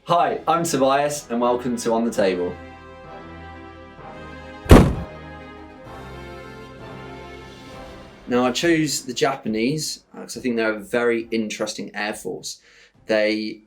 Hi, I'm Tobias and welcome to On the Table. Now I chose the Japanese because I think they're a very interesting air force. They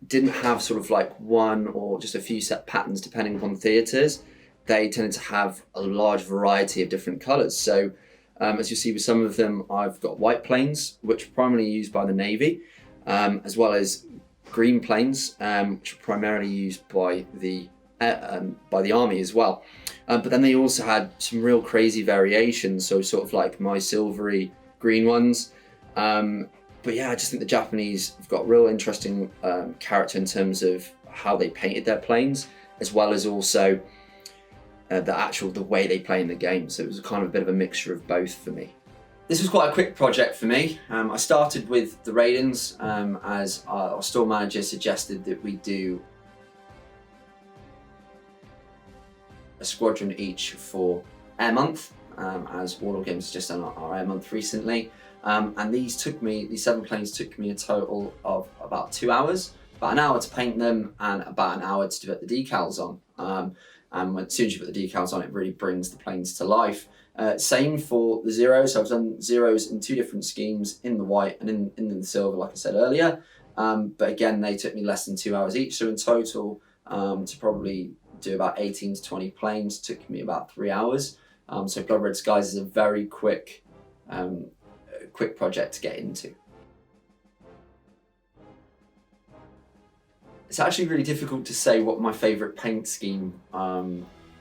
didn't have sort of like one or just a few set patterns depending upon theatres. They tended to have a large variety of different colours. So as you see with some of them, I've got white planes, which are primarily used by the Navy, as well as green planes, which are primarily used by the army as well. But then they also had some real crazy variations, so sort of like my silvery green ones. But yeah, I just think the Japanese have got real interesting character in terms of how they painted their planes, as well as also the way they play in the game. So it was kind of a bit of a mixture of both for me. This was quite a quick project for me. I started with the Raidens as our store manager suggested that we do a squadron each for Air Month, as Warlord Games has just done our Air Month recently. And these 7 planes took me a total of about 2 hours, about an hour to paint them and about an hour to put the decals on. And as soon as you put the decals on, it really brings the planes to life. Same for the Zeros. So I've done Zeros in 2 different schemes, in the white and in the silver, like I said earlier. But again, they took me less than 2 hours each. So in total, to probably do about 18 to 20 planes took me about 3 hours. So Blood Red Skies is a very quick project to get into. It's actually really difficult to say what my favourite paint scheme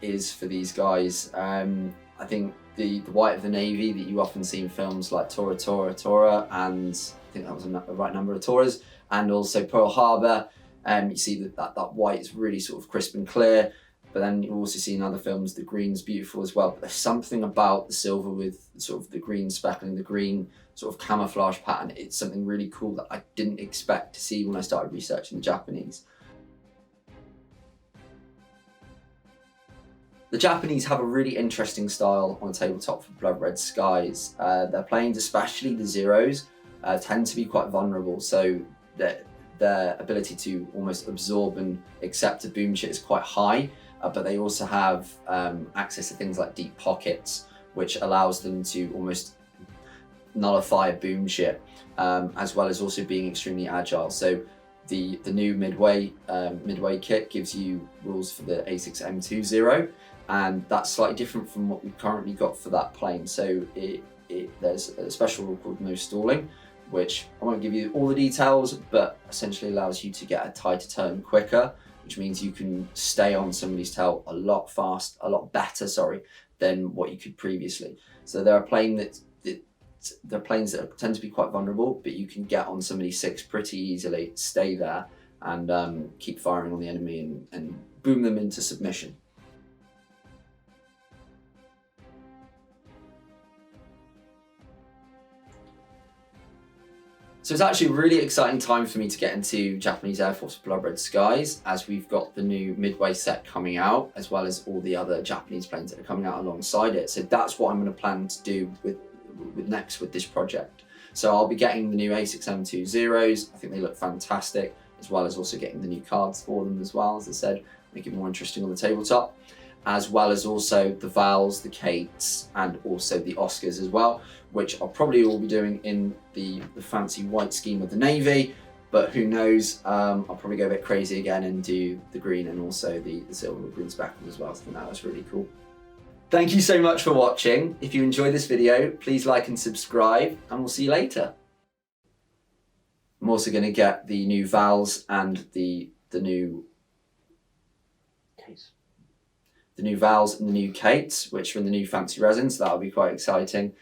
is for these guys. I think the white of the Navy that you often see in films like Tora, and I think that was the right number of Toras, and also Pearl Harbor. You see that white is really sort of crisp and clear, but then you also see in other films the green's beautiful as well. But there's something about the silver with sort of the green speckling, the green sort of camouflage pattern. It's something really cool that I didn't expect to see when I started researching the Japanese. The Japanese have a really interesting style on the tabletop for Blood Red Skies. Their planes, especially the Zeros, tend to be quite vulnerable, so their ability to almost absorb and accept a boom shit is quite high, but they also have access to things like deep pockets, which allows them to almost nullify a boom ship, as well as also being extremely agile. So the new Midway kit gives you rules for the A6M20, and that's slightly different from what we've currently got for that plane. So there's a special rule called no stalling, which I won't give you all the details, but essentially allows you to get a tighter turn quicker, which means you can stay on somebody's tail a lot better, than what you could previously. So they're planes that tend to be quite vulnerable, but you can get on somebody's 6 pretty easily, stay there, and keep firing on the enemy and boom them into submission. So it's actually a really exciting time for me to get into Japanese Air Force Blood Red Skies, as we've got the new Midway set coming out, as well as all the other Japanese planes that are coming out alongside it. So that's what I'm going to plan to do with this project. So I'll be getting the new A6M20s. I think they look fantastic, as well as also getting the new cards for them as well, as I said, make it more interesting on the tabletop, as well as also the Vals, the Kates, and also the Oscars as well, which I'll probably all be doing in the fancy white scheme of the Navy, but who knows, I'll probably go a bit crazy again and do the green and also the silver with green speckles as well. So I think that was really cool. Thank you so much for watching. If you enjoyed this video, please like and subscribe, and we'll see you later. I'm also going to get the new Vals and the new case. The new Vals and the new Kates, which are in the new fancy resin, so that'll be quite exciting.